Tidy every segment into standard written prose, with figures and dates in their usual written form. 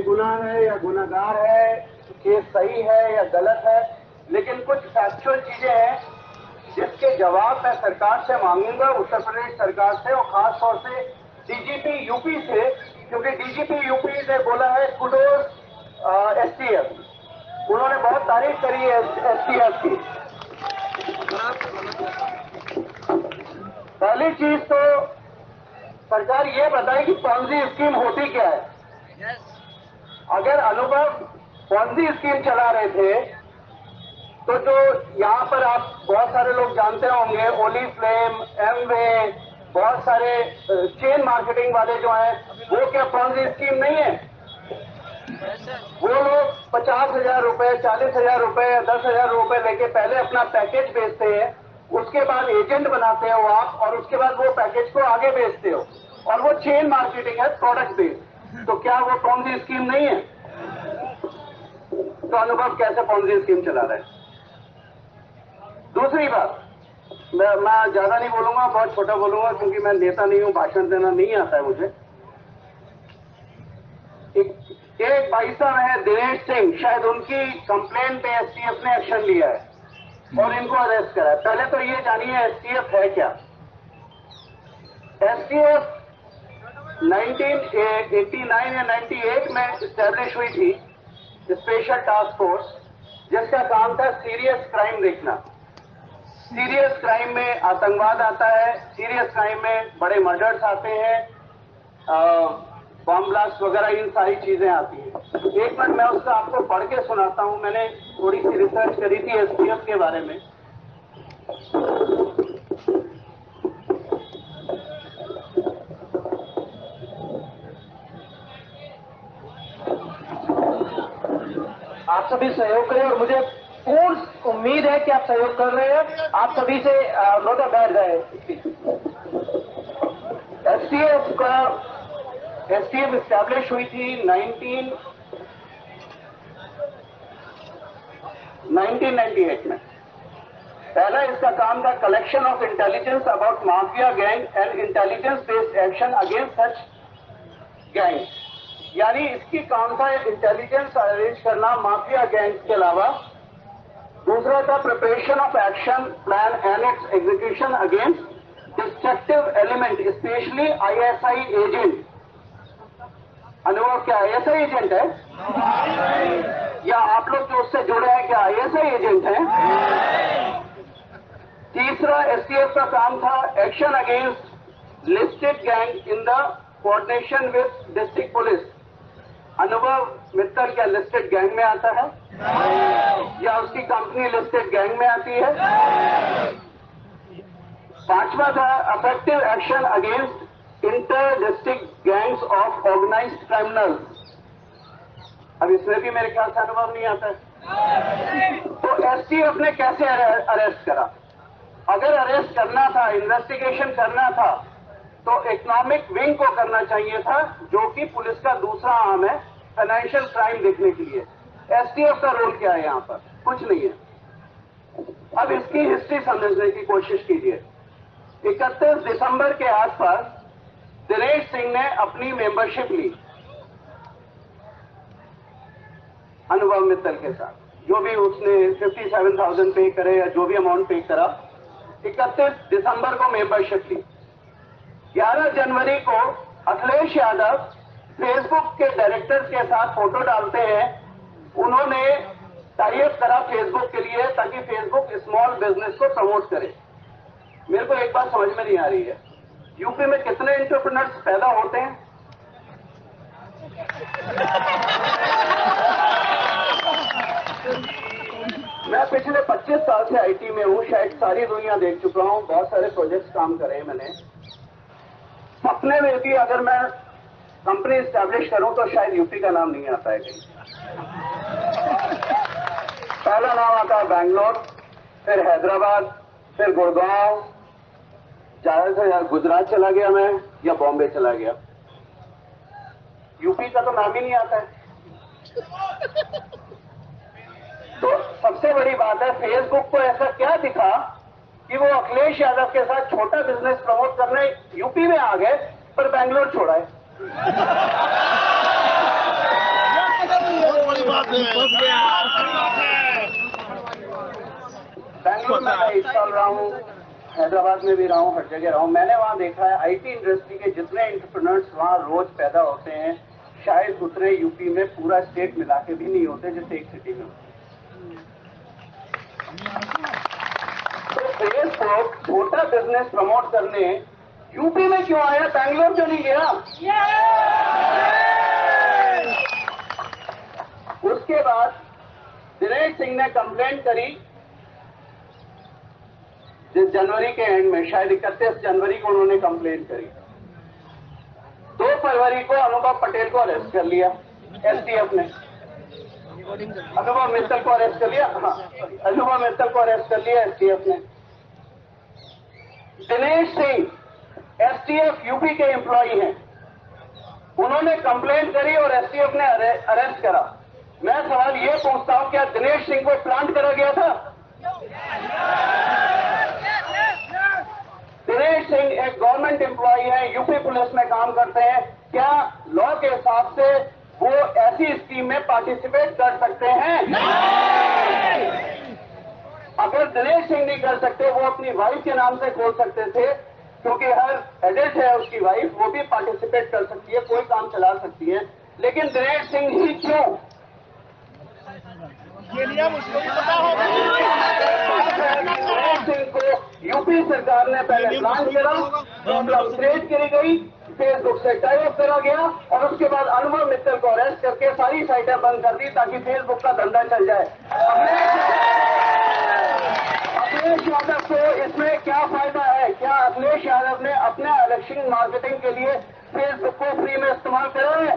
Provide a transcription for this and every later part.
बेगुनाह है या गुनाहगार है, केस सही है या गलत है, लेकिन कुछ फैक्चुअल चीजें हैं जिसके जवाब मैं सरकार से मांगूंगा, उत्तर प्रदेश सरकार से, और खास तौर से डीजीपी यूपी से, क्योंकि डीजीपी यूपी ने बोला है कुडोज एसटीएफ, उन्होंने बहुत तारीफ करी है एसटीएफ की। पहली चीज तो सरकार ये बताए कि पॉन्जी स्कीम होती क्या है। अगर अनुभव पॉन्जी स्कीम चला रहे थे तो जो यहाँ पर आप बहुत सारे लोग जानते होंगे, ओली फ्लेम, एमवे, बहुत सारे चेन मार्केटिंग वाले जो हैं, वो क्या पॉन्जी स्कीम नहीं है? वो लोग 50,000 रुपए, 40,000 रुपए, 10,000 रुपए लेके पहले अपना पैकेज बेचते हैं, उसके बाद एजेंट बनाते हो आप, और उसके बाद वो पैकेज को आगे बेचते हो, और वो चेन मार्केटिंग है, प्रोडक्ट बेस्ड। तो क्या वो पॉन्जी स्कीम नहीं है? तो अनुभव कैसे पॉन्जी स्कीम चला रहे हैं? दूसरी बात, मैं ज्यादा नहीं बोलूंगा, बहुत छोटा बोलूंगा, क्योंकि मैं नेता नहीं हूं, भाषण देना नहीं आता है मुझे। एक भाई साहब है दिनेश सिंह, शायद उनकी कंप्लेंट पे एसटीएफ ने एक्शन लिया है और इनको अरेस्ट करा है। पहले तो ये जानिए एसटीएफ है क्या। एसटीएफ 1989 या 98 में स्टैब्लिश हुई थी, स्पेशल टास्क फोर्स, जिसका काम था सीरियस क्राइम देखना। सीरियस क्राइम में आतंकवाद आता है, सीरियस क्राइम में बड़े मर्डर्स आते हैं, बॉम्ब ब्लास्ट वगैरह, इन सारी चीजें आती हैं। एक मिनट मैं उसका आपको पढ़ के सुनाता हूं। मैंने थोड़ी सी रिसर्च करी थी एसटीएफ के बारे में। आप सभी सहयोग करें और मुझे पूर्ण उम्मीद है कि आप सहयोग कर रहे हैं। आप सभी से नोटा बैठ गए। एसटीएफ स्टैब्लिश हुई थी 1998 में। पहला इसका काम था collection of intelligence about mafia gang and intelligence based action against such gang, यानी इसकी काम था इंटेलिजेंस अरेंज करना माफिया गैंग्स के अलावा। दूसरा था preparation of action plan and it's execution against destructive element, specially ISI agent. अनुभव क्या आईएसआई एजेंट है? या आप लोग जो उससे जुड़े हैं क्या आईएसआई एजेंट हैं? तीसरा एसटीएफ का काम था action against listed gang in the coordination with district police. अनुभव मित्तल क्या लिस्टेड गैंग में आता है या उसकी कंपनी लिस्टेड गैंग में आती है? पांचवा था affective action against inter district gangs of organised criminals. अब इसमें भी मेरे ख्याल से अनुभव नहीं आता है। तो एसटीएफ ने कैसे अरेस्ट करा? अगर अरेस्ट करना था, इन्वेस्टिगेशन करना था, तो इकोनॉमिक विंग को करना चाहिए था, जो कि पुलिस का दूसरा आर्म है फाइनेंशियल क्राइम देखने के लिए। एसटीएफ का रोल क्या है यहां पर? कुछ नहीं है। अब इसकी हिस्ट्री समझने की कोशिश कीजिए। 31 दिसंबर के आसपास दिनेश सिंह ने अपनी मेंबरशिप ली अनुभव मित्तल के साथ, जो भी उसने 57,000 पे करे या जो भी अमाउंट पे करा। 31 दिसंबर को मेंबरशिप ली। 11 जनवरी को अखिलेश यादव फेसबुक के डायरेक्टर्स के साथ फोटो डालते हैं। उन्होंने टाइप करा फेसबुक के लिए ताकि फेसबुक स्मॉल बिजनेस को प्रमोट करे। मेरे को एक बात समझ में नहीं आ रही है, यूपी में कितने एंटरप्रेन्योर्स पैदा होते हैं? मैं पिछले 25 साल से आईटी में हूं, शायद सारी दुनिया देख चुका हूं, बहुत सारे प्रोजेक्ट्स काम करे हैं मैंने। सपने में भी अगर मैं कंपनी स्टैब्लिश करूं तो शायद यूपी का नाम नहीं आता है कहीं। पहला नाम आता है बैंगलोर, फिर हैदराबाद, फिर गुड़गांव, ज्यादा से ज्यादा गुजरात चला गया मैं, या बॉम्बे चला गया। यूपी का तो नाम ही नहीं आता है। तो सबसे बड़ी बात है, फेसबुक को ऐसा क्या दिखा कि वो अखिलेश यादव के साथ छोटा बिजनेस प्रमोट करने यूपी में आ गए, पर बैंगलोर छोड़ा है। बैंगलोर में मैं इस साल रहा हूँ, हैदराबाद में भी रहा हूँ, हर जगह रहा हूँ। मैंने वहाँ देखा है आईटी इंडस्ट्री के जितने एंटरप्रेन्योर्स वहाँ रोज पैदा होते हैं, शायद उतने यूपी में पूरा स्टेट मिला के भी नहीं होते जितने एक सिटी में होते। तो फेसबुक छोटा बिजनेस प्रमोट करने यूपी में क्यों आया, बैंगलोर क्यों नहीं गया? उसके बाद दिनेश सिंह ने कंप्लेंट करी जिस जनवरी के एंड में, शायद 31 जनवरी को उन्होंने कंप्लेंट करी। 2 फरवरी को अनुभव पटेल को अरेस्ट कर लिया एसटीएफ ने, अनुभव मित्तल को अरेस्ट कर लिया, हाँ अनुभव मित्तल को अरेस्ट कर लिया एसटीएफ ने। दिनेश सिंह एसटीएफ यूपी के एम्प्लॉई हैं, उन्होंने कंप्लेंट करी और एसटीएफ ने अरेस्ट करा। मैं सवाल ये पूछता हूं, क्या दिनेश सिंह को प्लांट करा गया था? दिनेश सिंह एक गवर्नमेंट एम्प्लॉई है, यूपी पुलिस में काम करते हैं, क्या लॉ के हिसाब से वो ऐसी स्कीम में पार्टिसिपेट कर सकते हैं? अगर दिनेश सिंह नहीं कर सकते, वो अपनी वाइफ के नाम से खोल सकते थे, क्योंकि हर एडल्ट है उसकी वाइफ, वो भी पार्टिसिपेट कर सकती है, कोई काम चला सकती है। लेकिन दिनेश सिंह ही क्यों? ये नियम उसको भी पता होगा। दिनेश सिंह को यूपी सरकार ने पहले प्लान करा, प्रॉब्लम क्रिएट करी गई, फेसबुक से टाई अप करा गया और उसके बाद अनुभव मित्तल को अरेस्ट करके सारी साइटें बंद कर दी ताकि फेसबुक का धंधा चल जाए। अखिलेश यादव को इसमें क्या फायदा है? क्या अखिलेश यादव ने अपने इलेक्शन मार्केटिंग के लिए फेसबुक को फ्री में इस्तेमाल करा है?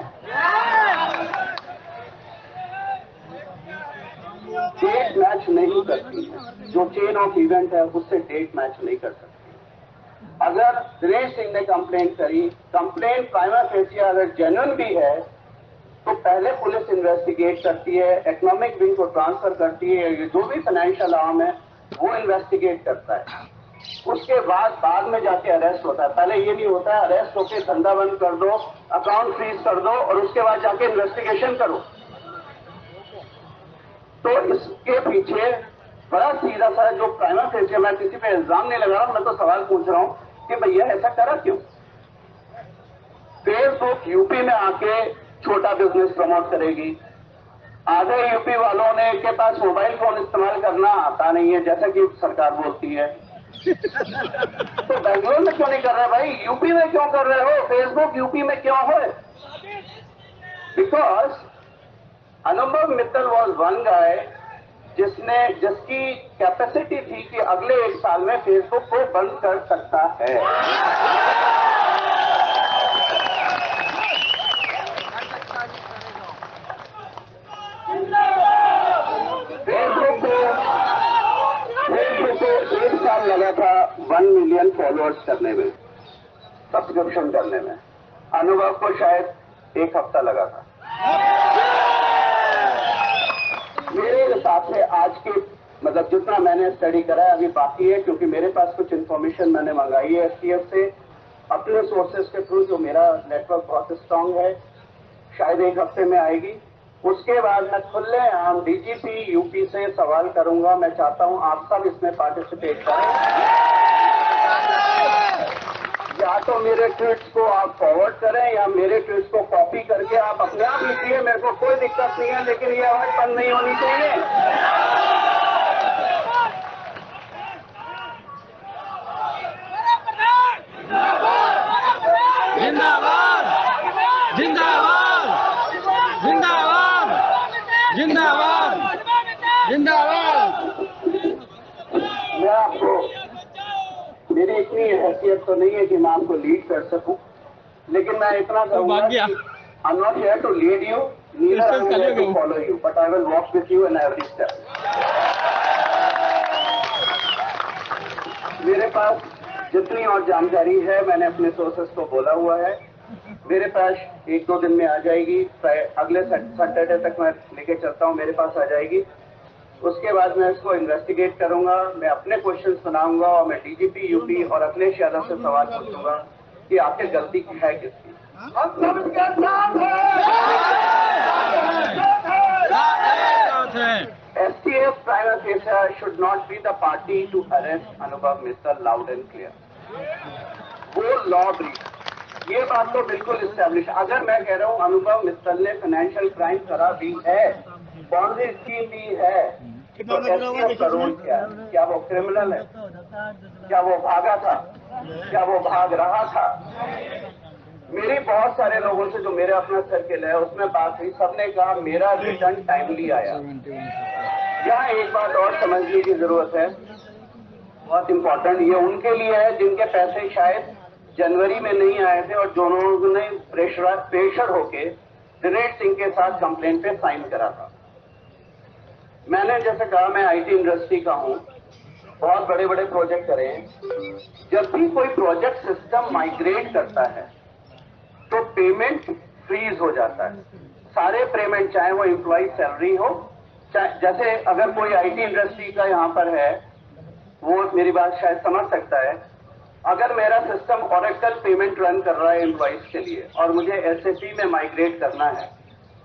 डेट मैच नहीं करती है, जो चेन ऑफ इवेंट है उससे डेट मैच नहीं कर सकती। अगर दिनेश सिंह ने कंप्लेंट करी, कंप्लेंट प्राइमा फेसिया अगर जेन्युइन भी है, तो पहले पुलिस इन्वेस्टिगेट करती है, इकोनॉमिक विंग को ट्रांसफर करती है, जो भी फाइनेंशियल आर्म है वो इन्वेस्टिगेट करता है, उसके बाद में जाके अरेस्ट होता है। पहले ये नहीं होता है अरेस्ट होके धंधा बंद कर दो, अकाउंट फ्रीज कर दो और उसके बाद जाके इन्वेस्टिगेशन करो। तो इसके पीछे बड़ा सीधा सा जो प्राइमा फेसिया, मैं किसी पे इल्जाम नहीं लगा रहा, मैं तो सवाल पूछ रहा हूं कि भैया ऐसा करा क्यों? फेसबुक यूपी में आके छोटा बिजनेस प्रमोट करेगी, आधे यूपी वालों ने के पास मोबाइल फोन इस्तेमाल करना आता नहीं है जैसा कि सरकार बोलती है। तो बेंगलोर में क्यों नहीं कर रहे भाई, यूपी में क्यों कर रहे हो? फेसबुक यूपी में क्यों है? बिकॉज अनुभव मित्तल वॉज वन गाय जिसकी कैपेसिटी थी कि अगले 1 साल में फेसबुक को बंद कर सकता है। फेसबुक को 1 साल लगा था 1 मिलियन फॉलोअर्स करने में, सब्सक्रिप्शन करने में। अनुभव को शायद 1 हफ्ता लगा था। मेरे हिसाब से आज के मतलब जितना मैंने स्टडी करा है अभी बाकी है, क्योंकि मेरे पास कुछ इन्फॉर्मेशन मैंने मंगाई है एसटीएफ से अपने सोर्सेज के थ्रू, जो मेरा नेटवर्क बहुत स्ट्रांग है, शायद 1 हफ्ते में आएगी। उसके बाद मैं खुलेआम डीजीपी यूपी से सवाल करूंगा। मैं चाहता हूं आप सब इसमें पार्टिसिपेट करें। या तो मेरे ट्वीट्स को आप फॉरवर्ड करें या मेरे ट्वीट्स को कॉपी करके आप अपने आप लिखिए, मेरे को कोई दिक्कत नहीं है, लेकिन ये आवाज बंद नहीं होनी चाहिए। जिंदाबाद जिंदाबाद जिंदाबाद जिंदाबाद जिंदाबाद। मैं आपको, मेरी इतनी हैसियत तो नहीं है कि मैं आपको लीड कर सकूं, लेकिन मैं इतना कहूंगा कि I am not here to lead you, neither I am here to follow you, but I will walk with you in every step. मेरे पास जितनी और जानकारी है मैंने अपने सोर्सेस को बोला हुआ है, मेरे पास 1-2 दिन में आ जाएगी, अगले सैटरडे तक मैं लेके चलता हूँ, मेरे पास आ जाएगी। उसके बाद मैं इसको इन्वेस्टिगेट करूंगा, मैं अपने क्वेश्चंस बनाऊंगा और मैं डीजीपी यूपी और अखिलेश यादव से सवाल पूछूंगा कि आखिर गलती है किसकी। हम सब इसके साथ हैं। STF prima facie should not be the party to arrest Anubhav Mittal, loud and clear. वो लॉ ब्रीच, ये बात तो बिल्कुल इस्टेब्लिश। अगर मैं कह रहा हूँ अनुभव मित्तल ने फाइनेंशियल क्राइम करा भी है, पॉन्जी स्कीम भी है, तो STF का रोल क्या है? क्या वो क्रिमिनल है? क्या वो भागा था? क्या वो भाग रहा था? मेरी बहुत सारे लोगों से जो मेरे अपना सर्किल है उसमें बात हुई, सबने कहा मेरा रिटर्न टाइमली आया। यहाँ एक बात और समझने की जरूरत है, बहुत इंपॉर्टेंट, ये उनके लिए है जिनके पैसे शायद जनवरी में नहीं आए थे और जो लोगों ने प्रेशर होके दिनेश सिंह के साथ कंप्लेंट पे साइन करा था। मैंने जैसे कहा, मैं IT इंडस्ट्री का हूं, बहुत बड़े बड़े प्रोजेक्ट करे हैं। जब भी कोई प्रोजेक्ट सिस्टम माइग्रेट करता है तो पेमेंट फ्रीज हो जाता है, सारे पेमेंट, चाहे वो एम्प्लॉय सैलरी हो, चाहे जैसे अगर कोई IT इंडस्ट्री का यहाँ पर है, वो मेरी बात शायद समझ सकता है। अगर मेरा सिस्टम ओरेकल पेमेंट रन कर रहा है एम्प्लॉइज के लिए और मुझे SAP में माइग्रेट करना है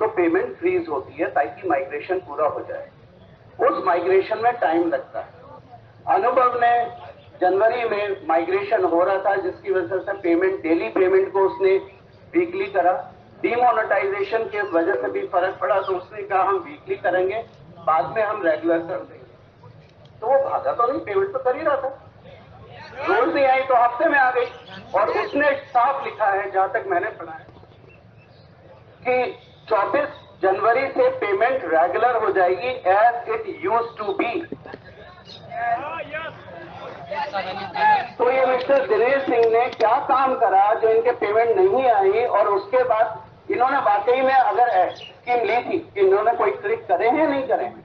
तो पेमेंट फ्रीज होती है ताकि माइग्रेशन पूरा हो जाए। उस माइग्रेशन में टाइम लगता है। अनुभव ने जनवरी में माइग्रेशन हो रहा था जिसकी वजह से पेमेंट, डेली पेमेंट को उसने वीकली करा। डिमोनेटाइजेशन की वजह से भी फर्क पड़ा तो उसने कहा हम वीकली करेंगे, बाद में हम रेगुलर कर देंगे। तो वो भागा तो नहीं, पेमेंट तो कर ही रहा था। रोज नहीं आई तो हफ्ते में आ गई। और उसने साफ लिखा है, जहां तक मैंने पढ़ा है, कि 24 जनवरी से पेमेंट रेगुलर हो जाएगी as it used to be. तो ये मिस्टर दिनेश सिंह ने क्या काम करा जो इनके पेमेंट नहीं आई, और उसके बाद इन्होंने वाकई में अगर स्कीम ली थी, इन्होंने कोई क्लिक करे हैं नहीं करे हैं?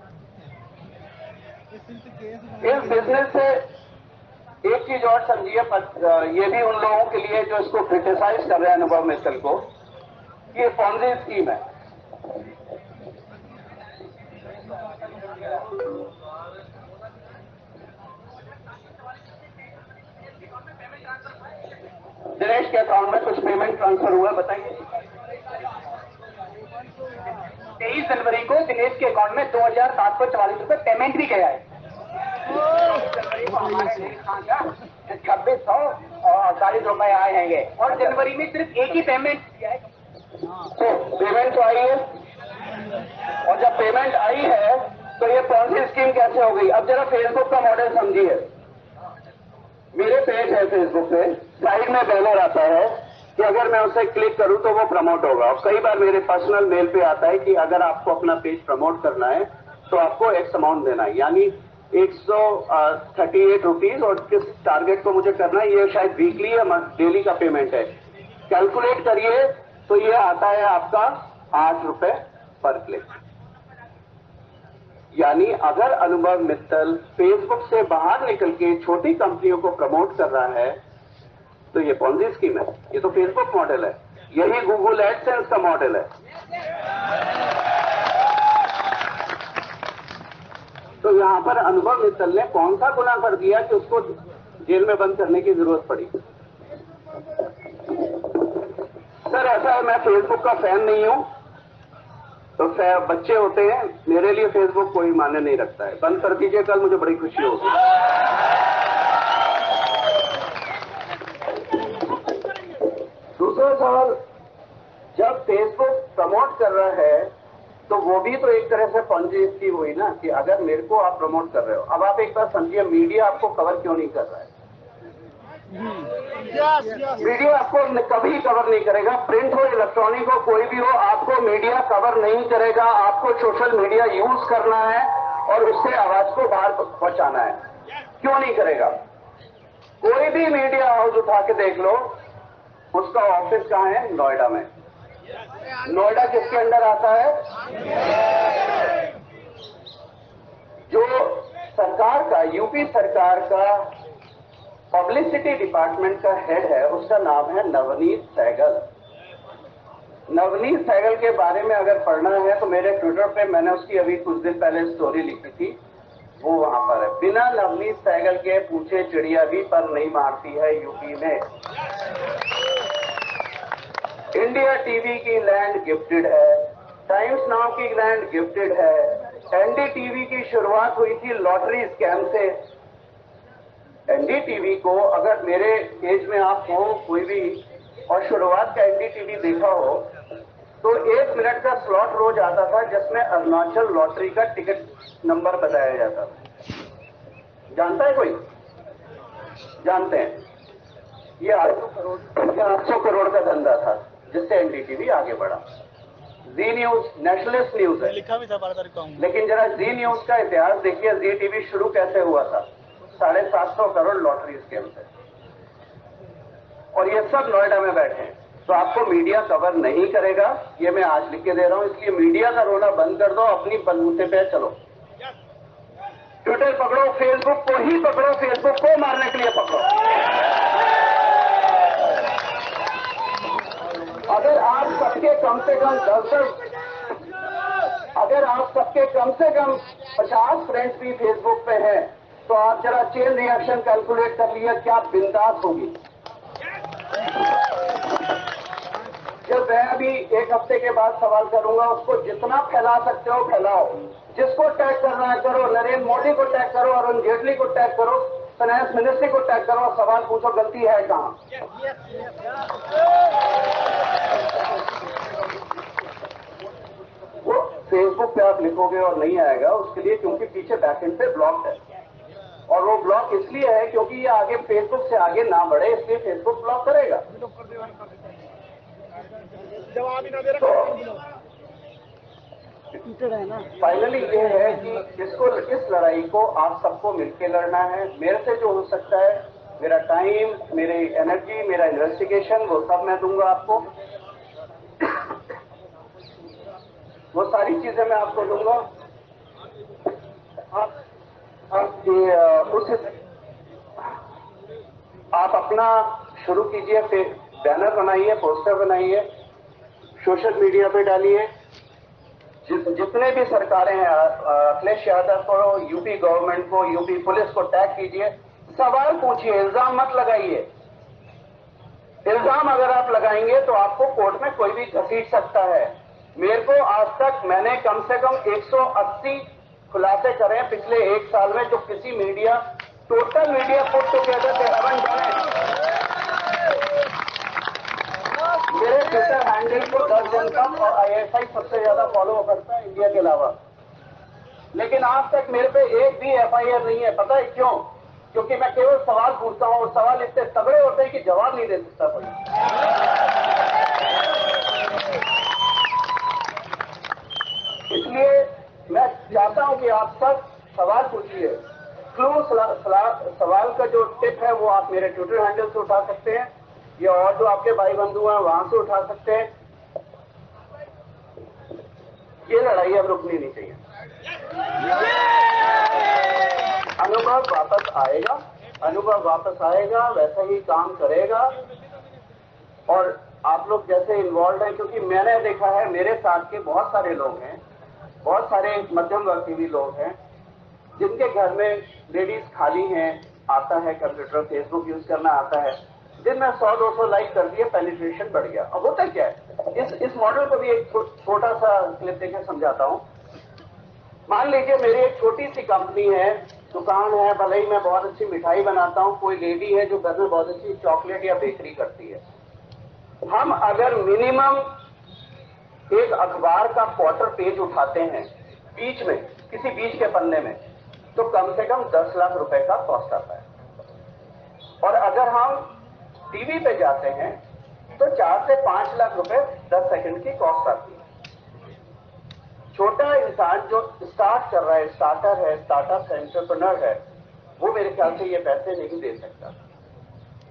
इस बिजनेस से एक चीज और समझिए, ये भी उन लोगों के लिए जो इसको क्रिटिसाइज कर रहे हैं अनुभव मित्तल को, ये पॉन्जी स्कीम है। दिनेश के अकाउंट में कुछ पेमेंट ट्रांसफर हुआ, बताइए। 23 जनवरी को दिनेश के अकाउंट में 2,744 रुपए पेमेंट भी गया है। 2640 रुपए आए हैंगे और जनवरी में सिर्फ एक ही पेमेंट किया है। तो पेमेंट तो आई है, और जब पेमेंट आई है तो ये पॉलिसी स्कीम कैसे हो गई? अब जरा फेसबुक का मॉडल समझिए। मेरे पेज है फेसबुक पे, साइड में बैनर आता है कि अगर मैं उसे क्लिक करूं तो वो प्रमोट होगा। और कई बार मेरे पर्सनल मेल पे आता है कि अगर आपको अपना पेज प्रमोट करना है तो आपको एक्स अमाउंट देना है, यानी 138 रुपीज, और किस टारगेट को मुझे करना है, ये शायद वीकली या डेली का पेमेंट है। कैलकुलेट करिए तो ये आता है आपका 8 रुपए पर क्लिक। यानी अगर अनुभव मित्तल फेसबुक से बाहर निकल के छोटी कंपनियों को प्रमोट कर रहा है तो ये पॉन्जी स्कीम है, ये तो फेसबुक मॉडल है, यही गूगल एडसेंस का मॉडल है। तो यहां पर अनुभव मित्तल ने कौन सा गुनाह कर दिया कि उसको जेल में बंद करने की जरूरत पड़ी? सर ऐसा है, मैं फेसबुक का फैन नहीं हूं, तो बच्चे होते हैं, मेरे लिए फेसबुक कोई मायने नहीं रखता है, बंद कर दीजिए, कल मुझे बड़ी खुशी होगी। दूसरा सवाल, जब फेसबुक प्रमोट कर रहा है तो वो भी तो एक तरह से पॉन्जी स्कीम हुई ना, कि अगर मेरे को आप प्रमोट कर रहे हो। अब आप एक बार समझिए, मीडिया आपको कवर क्यों नहीं कर रहा है? मीडिया आपको कभी कवर नहीं करेगा, प्रिंट हो इलेक्ट्रॉनिक हो कोई भी हो, आपको मीडिया कवर नहीं करेगा। आपको सोशल मीडिया यूज करना है और उससे आवाज को बाहर पहुंचाना है। क्यों नहीं करेगा? कोई भी मीडिया हाउस उठा के देख लो, उसका ऑफिस कहां है? नोएडा में। नोएडा किसके अंडर आता है? जो सरकार का, यूपी सरकार का पब्लिसिटी डिपार्टमेंट का हेड है, उसका नाम है नवनीत सहगल। नवनीत सहगल के बारे में अगर पढ़ना है तो मेरे ट्विटर पे मैंने उसकी अभी कुछ दिन पहले स्टोरी लिखी थी, वो वहां पर है। बिना नवनीत सहगल के पूछे चिड़िया भी पर नहीं मारती है यूपी में। इंडिया टीवी की लैंड गिफ्टेड है, टाइम्स नाउ की ग्रैंड गिफ्टेड है। एनडीटीवी की शुरुआत हुई थी लॉटरी स्कैम से। एनडीटीवी को, अगर मेरे एज में आप हो कोई भी और शुरुआत का एनडीटीवी देखा हो, तो 1 मिनट का स्लॉट रोज आता था जिसमें अरुणाचल लॉटरी का टिकट नंबर बताया जाता था। जानता है कोई? जानते हैं? ये 800 करोड़ का धंधा था जिससे एनडीटीवी आगे बढ़ा। जी न्यूज नेशनलिस्ट न्यूज है, लिखा भी था 12 तारीख को। लेकिन जरा जी न्यूज का इतिहास देखिए। जी टीवी शुरू कैसे हुआ था? 750 करोड़ लॉटरी स्कैम से, और ये सब नोएडा में बैठे हैं। तो आपको मीडिया कवर नहीं करेगा, ये मैं आज लिख के दे रहा हूं। इसलिए मीडिया का रोना बंद कर दो, अपनी बलबूते पे चलो। ट्विटर पकड़ो, फेसबुक को ही पकड़ो, फेसबुक को मारने के लिए पकड़ो। अगर आप सबके कम से कम 10, अगर आप सबके कम से कम 50 फ्रेंड्स भी फेसबुक पे हैं, तो आप जरा चेन रिएक्शन कैलकुलेट कर लिया क्या बिंदास होगी। जब मैं अभी 1 हफ्ते के बाद सवाल करूंगा, उसको जितना फैला सकते हो फैलाओ। जिसको टैग करना है करो, नरेंद्र मोदी को टैग करो, अरुण जेटली को टैग करो, फाइनेंस मिनिस्ट्री को टैग करो, सवाल पूछो गलती है कहां। वो फेसबुक पे आप लिखोगे और नहीं आएगा उसके लिए, क्योंकि पीछे बैकएंड पे ब्लॉक है। और वो ब्लॉक इसलिए है क्योंकि ये आगे फेसबुक से आगे ना बढ़े, इसलिए फेसबुक ब्लॉक करेगा। जवाब ही ना दे रहा। फाइनली ये है कि इस लड़ाई को आप सबको मिलकर लड़ना है। मेरे से जो हो सकता है, मेरा टाइम, मेरी एनर्जी, मेरा इन्वेस्टिगेशन, वो सब मैं दूंगा आपको। वो सारी चीजें मैं आपको दूंगा। आप अपना शुरू कीजिए, फिर बैनर बनाइए, पोस्टर बनाइए, सोशल मीडिया पे डालिए। जितने भी सरकारें हैं, अखिलेश यादव को, यूपी गवर्नमेंट को, यूपी पुलिस को टैग कीजिए, सवाल पूछिए, इल्जाम मत लगाइए। इल्जाम अगर आप लगाएंगे तो आपको कोर्ट में कोई भी घसीट सकता है। मेरे को आज तक मैंने कम से कम 180 खुलासे करे पिछले 1 साल में, जो किसी media, total media put together they haven't done it. मेरे ट्विटर हैंडल को 10 जन का और आईएसआई सबसे ज्यादा फॉलो करता है इंडिया के अलावा, लेकिन आज तक मेरे पे एक भी एफआईआर नहीं है। पता है क्यों? क्योंकि मैं केवल सवाल पूछता हूं, और सवाल इतने तगड़े होते हैं कि जवाब नहीं दे सकता कोई। इसलिए मैं चाहता हूं कि आप सब सवाल पूछिए। क्लू सवाल का जो टिप है वो आप मेरे ट्विटर हैंडल से उठा सकते हैं, या और जो आपके भाई बंधु हैं वहां से उठा सकते हैं। ये लड़ाई अब रुकनी नहीं चाहिए। अनुभव वापस आएगा, अनुभव वापस आएगा, वैसा ही काम करेगा। और आप लोग जैसे इन्वॉल्व हैं, क्योंकि मैंने देखा है मेरे साथ के बहुत सारे लोग हैं, बहुत सारे मध्यम वर्ग भी लोग हैं जिनके घर में लेडीज खाली हैं, आता है कंप्यूटर, फेसबुक यूज करना आता है, दिन में 100-200 लाइक कर दिए, पेनिट्रेशन बढ़ गया। अब होता क्या है, इस मॉडल को भी एक छोटा सा क्लिप देकर समझाता हूं। मान लीजिए मेरी एक छोटी सी कंपनी है, दुकान है, भले ही मैं बहुत अच्छी मिठाई बनाता हूं, कोई लेडी है जो घर में बहुत अच्छी चॉकलेट या बेकरी करती है। हम अगर मिनिमम एक अखबार का क्वार्टर पेज उठाते हैं बीच में, किसी बीच के पन्ने में, तो कम से कम 10 लाख रुपए का कॉस्ट आता है। और अगर हम टीवी पे जाते हैं तो 4 से 5 लाख रुपए 10 सेकंड की कॉस्ट आती है। छोटा इंसान जो स्टार्ट कर रहा है, स्टार्टर है, स्टार्टअप एंटरप्रेन्योर है, वो मेरे ख्याल से ये पैसे नहीं दे सकता।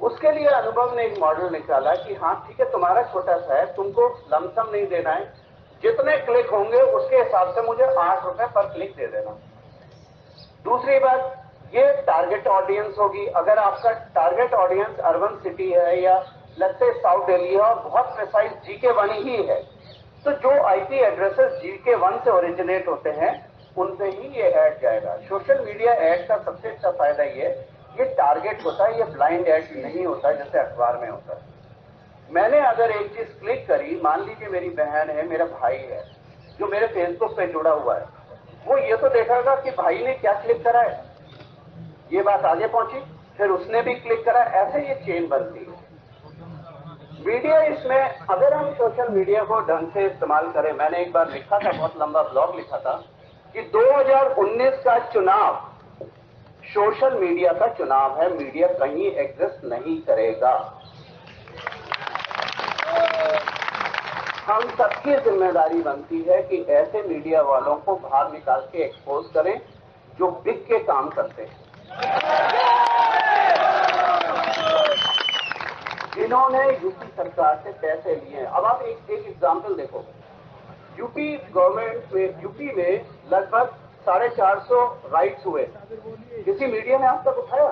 उसके लिए अनुभव ने एक मॉडल निकाला कि हाँ ठीक है, तुम्हारा छोटा सा है, तुमको लमसम नहीं देना है, जितने क्लिक होंगे उसके हिसाब से मुझे 8 रुपए पर क्लिक दे देना। दूसरी बात, ये टारगेट ऑडियंस होगी। अगर आपका टारगेट ऑडियंस अर्बन सिटी है या लेट्स से साउथ दिल्ली है और बहुत प्रिसाइज GK1 ही है, तो जो IP एड्रेसेस GK1 से ओरिजिनेट होते हैं उन पे ही ये ऐड जाएगा। सोशल मीडिया ऐड का सबसे अच्छा फायदा ये टारगेट होता है, ये ब्लाइंड ऐड नहीं होता है जैसे अखबार में होता है। मैंने अगर एक चीज क्लिक करी, मान लीजिए मेरी बहन है, मेरा भाई है, जो मेरे फेसबुक पे जुड़ा हुआ है, वो ये तो देखेगा कि भाई ने क्या क्लिक करा है, ये बात आगे पहुंची, फिर उसने भी क्लिक करा, ऐसे ये चेन बनती है। मीडिया इसमें, अगर हम सोशल मीडिया को ढंग से इस्तेमाल करें, मैंने एक बार लिखा था, बहुत लंबा ब्लॉग लिखा था कि 2019 का चुनाव सोशल मीडिया का चुनाव है, मीडिया कहीं एग्जिस्ट नहीं करेगा। हम सबकी जिम्मेदारी बनती है कि ऐसे मीडिया वालों को बाहर निकाल के एक्सपोज करें जो बिक के काम करते हैं, जिन्होंने यूपी सरकार से पैसे लिए हैं। अब आप एक एग्जाम्पल देखो, यूपी गवर्नमेंट में, यूपी में लगभग 450 राइट्स हुए, किसी मीडिया ने आज तक उठाया?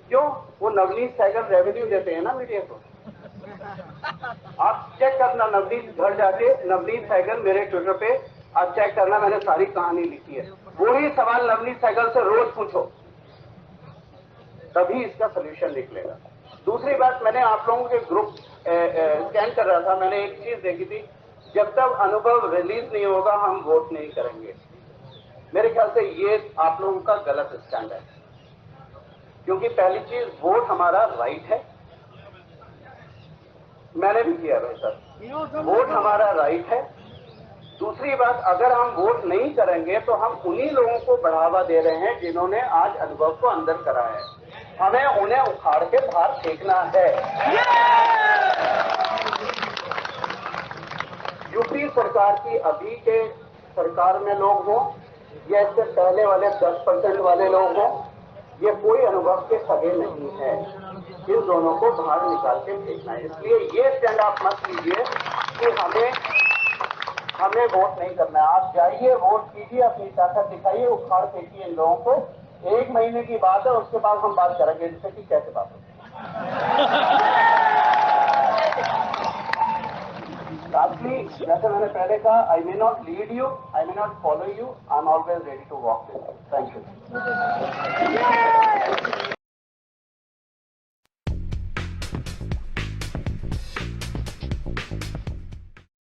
क्यों? वो नवनीत सहगल रेवेन्यू देते हैं ना मीडिया को। आप चेक करना, नवनीत घर जाके, नवनीत सहगल मेरे ट्विटर पे आप चेक करना, मैंने सारी कहानी लिखी है। वही सवाल नवनीत सहगल से रोज पूछो, तभी इसका सोल्यूशन निकलेगा। दूसरी बात, मैंने आप लोगों के ग्रुप स्कैन कर रहा था, मैंने एक चीज देखी थी, जब तक अनुभव रिलीज नहीं होगा हम वोट नहीं करेंगे। मेरे ख्याल से ये आप लोगों का गलत स्टैंड है, क्योंकि पहली चीज, वोट हमारा राइट है, मैंने भी किया भाई सर, वोट हमारा राइट है। दूसरी बात, अगर हम वोट नहीं करेंगे तो हम उन्हीं लोगों को बढ़ावा दे रहे हैं जिन्होंने आज अनुभव को अंदर करा है, हमें उन्हें उखाड़ के बाहर फेंकना है। यूपी सरकार की अभी के सरकार में लोग हों या इससे पहले वाले 10% वाले लोग हों, ये कोई अनुभव के सगे नहीं है, इन दोनों को बाहर निकाल के फेंकना है। इसलिए ये स्टैंड आप मत लीजिए कि हमें वोट नहीं करना है। आप जाइए, वोट कीजिए, अपनी ताकत दिखाइए, उखाड़ फेंकिए इन लोगों को। 1 महीने की बात है, उसके बाद हम बात करेंगे जिससे कि कैसे बात होगी। Lastly, जैसे मैंने पहले कहा, I may not lead you, I may not follow you, I'm always ready to walk with you. Thank you.